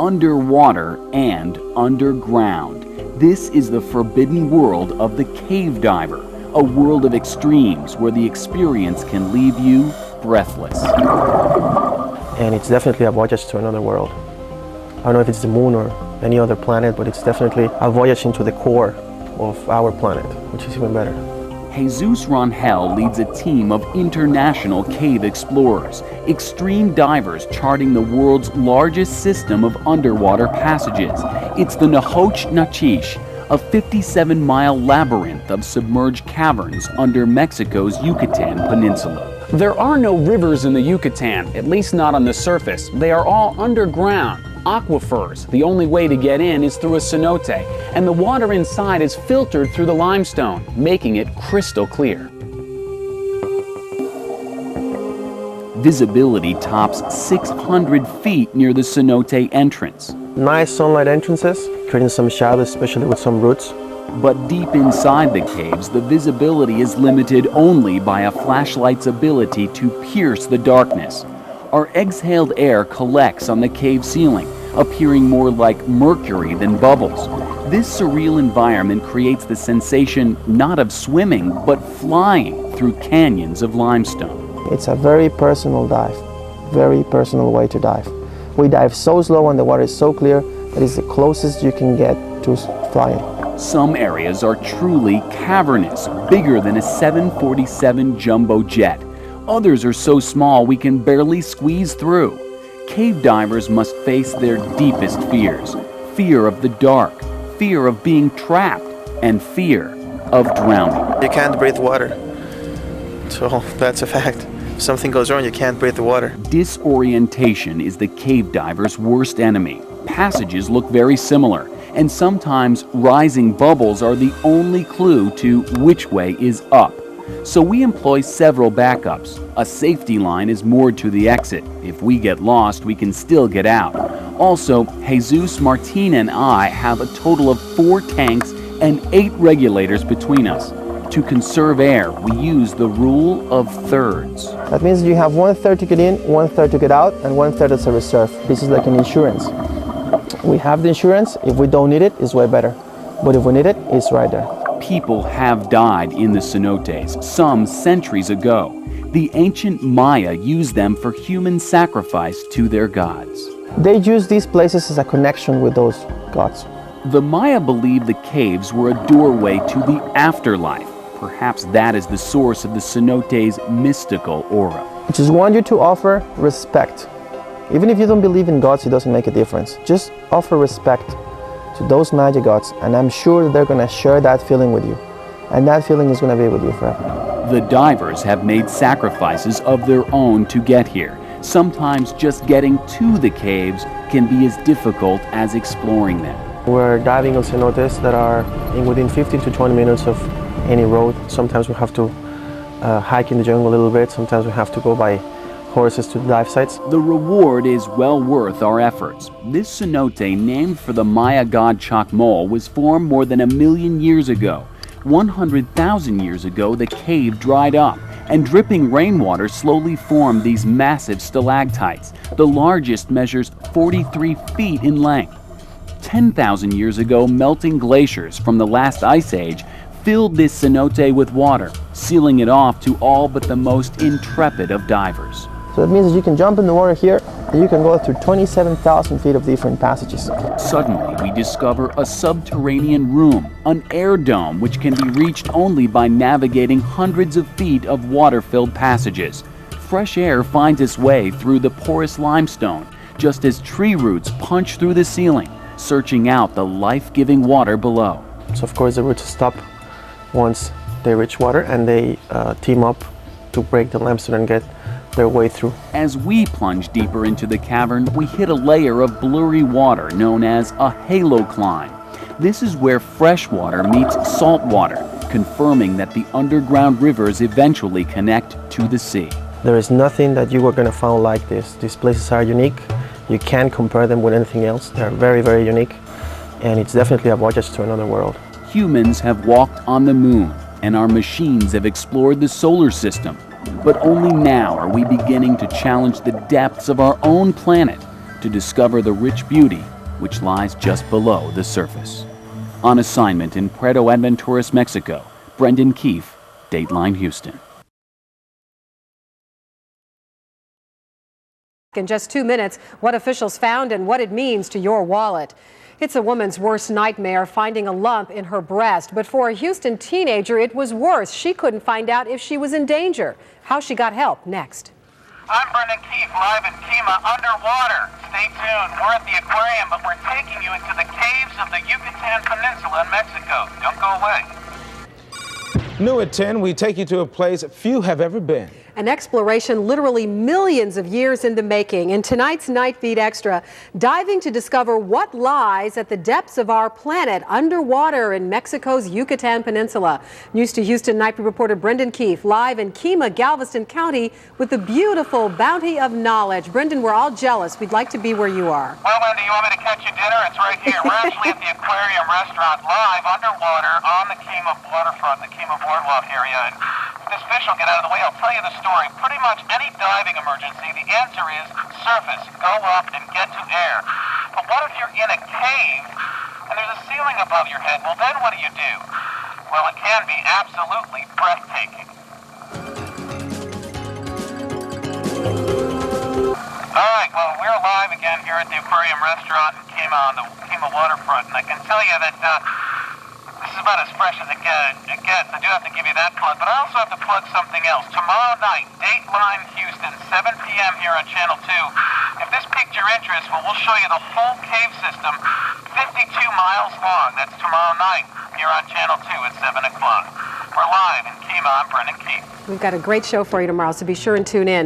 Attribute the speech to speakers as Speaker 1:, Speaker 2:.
Speaker 1: underwater and underground. This is the forbidden world of the cave diver, a world of extremes where the experience can leave you breathless.
Speaker 2: And it's definitely a voyage to another world. I don't know if it's the moon or any other planet, but it's definitely a voyage into the core of our planet, which is even better.
Speaker 1: Jesus Rangel leads a team of international cave explorers, extreme divers charting the world's largest system of underwater passages. It's the Nahoch Nachish, a 57-mile labyrinth of submerged caverns under Mexico's Yucatán Peninsula.
Speaker 3: There are no rivers in the Yucatan, at least not on the surface. They are all underground, aquifers. The only way to get in is through a cenote, and the water inside is filtered through the limestone, making it crystal clear.
Speaker 1: Visibility tops 600 feet near the cenote entrance.
Speaker 2: Nice sunlight entrances, creating some shadows, especially with some roots.
Speaker 1: But deep inside the caves, the visibility is limited only by a flashlight's ability to pierce the darkness. Our exhaled air collects on the cave ceiling, appearing more like mercury than bubbles. This surreal environment creates the sensation not of swimming, but flying through canyons of limestone.
Speaker 2: It's a very personal dive, very personal way to dive. We dive so slow and the water is so clear that it's the closest you can get to flying.
Speaker 1: Some areas are truly cavernous, bigger than a 747 jumbo jet. Others are so small we can barely squeeze through. Cave divers must face their deepest fears: fear of the dark, fear of being trapped, and fear of drowning.
Speaker 2: You can't breathe water, so that's a fact. If something goes wrong, you can't breathe the water.
Speaker 1: Disorientation is the cave diver's worst enemy. Passages look very similar, and sometimes rising bubbles are the only clue to which way is up. So we employ several backups. A safety line is moored to the exit. If we get lost, we can still get out. Also, Jesus, Martin, and I have a total of 4 tanks and 8 regulators between us. To conserve air, we use the rule of thirds.
Speaker 2: That means you have 1/3 to get in, 1/3 to get out, and 1/3 as a reserve. This is like an insurance. We have the insurance. If we don't need it, it's way better. But if we need it, it's right there.
Speaker 1: People have died in the cenotes, some centuries ago. The ancient Maya used them for human sacrifice to their gods.
Speaker 2: They use these places as a connection with those gods.
Speaker 1: The Maya believed the caves were a doorway to the afterlife. Perhaps that is the source of the cenotes' mystical aura.
Speaker 2: I just want you to offer respect. Even if you don't believe in gods, it doesn't make a difference. Just offer respect to those magic gods, and I'm sure they're going to share that feeling with you. And that feeling is going to be with you forever.
Speaker 1: The divers have made sacrifices of their own to get here. Sometimes just getting to the caves can be as difficult as exploring them.
Speaker 2: We're diving on cenotes that are within 15 to 20 minutes of any road. Sometimes we have to hike in the jungle a little bit. Sometimes we have to go by horses to the dive sites.
Speaker 1: The reward is well worth our efforts. This cenote, named for the Maya god Chacmol, was formed more than 1 million years ago. 100,000 years ago, the cave dried up, and dripping rainwater slowly formed these massive stalactites. The largest measures 43 feet in length. 10,000 years ago, melting glaciers from the last ice age filled this cenote with water, sealing it off to all but the most intrepid of divers.
Speaker 2: So that means that you can jump in the water here and you can go through 27,000 feet of different passages.
Speaker 1: Suddenly, we discover a subterranean room, an air dome which can be reached only by navigating hundreds of feet of water-filled passages. Fresh air finds its way through the porous limestone, just as tree roots punch through the ceiling, searching out the life-giving water below.
Speaker 2: So of course the roots stop once they reach water, and they team up to break the limestone and get their way through.
Speaker 1: As we plunge deeper into the cavern, we hit a layer of blurry water known as a halocline. This is where fresh water meets salt water, confirming that the underground rivers eventually connect to the sea.
Speaker 2: There is nothing that you are going to find like this. These places are unique. You can't compare them with anything else. They're very, very unique, and it's definitely a voyage to another world.
Speaker 1: Humans have walked on the moon, and our machines have explored the solar system. But only now are we beginning to challenge the depths of our own planet to discover the rich beauty which lies just below the surface. On assignment in Puerto Aventuras, Mexico, Brendan Keefe, Dateline Houston.
Speaker 4: In just 2 minutes, what officials found and what it means to your wallet. It's a woman's worst nightmare, finding a lump in her breast. But for a Houston teenager, it was worse. She couldn't find out if she was in danger. How she got help, next.
Speaker 5: I'm Brendan Keefe, live in Kima, underwater. Stay tuned. We're at the aquarium, but we're taking you into the caves of the Yucatán Peninsula in Mexico. Don't go away.
Speaker 6: New at 10, we take you to a place few have ever been.
Speaker 4: An exploration literally millions of years in the making. In tonight's Night Feed Extra, diving to discover what lies at the depths of our planet underwater in Mexico's Yucatán Peninsula. News to Houston Night Feed reporter Brendan Keefe, live in Kima, Galveston County, with the beautiful bounty of knowledge. Brendan, we're all jealous. We'd like to be where you are.
Speaker 5: Well, Wendy, you want me to catch you dinner? It's right here. We're actually at the aquarium restaurant, live underwater on the Kima waterfront, the Kima boardwalk area. And if this fish will get out of the way, I'll tell you the story. Pretty much any diving emergency, the answer is surface, go up and get to air. But what if you're in a cave and there's a ceiling above your head? Well, then what do you do? Well, it can be absolutely breathtaking. All right, well, we're live again here at the aquarium restaurant in Kima on the Kima waterfront, and I can tell you that this is about as fresh as it gets. I do have to give you that plug, but I also have to plug something else. Tomorrow night, Dateline Houston, 7 p.m. here on Channel 2. If this piqued your interest, well, we'll show you the whole cave system, 52 miles long. That's tomorrow night here on Channel 2 at 7 o'clock. We're live in Kima. I'm Brendan Keefe.
Speaker 4: We've got a great show for you tomorrow, so be sure and tune in.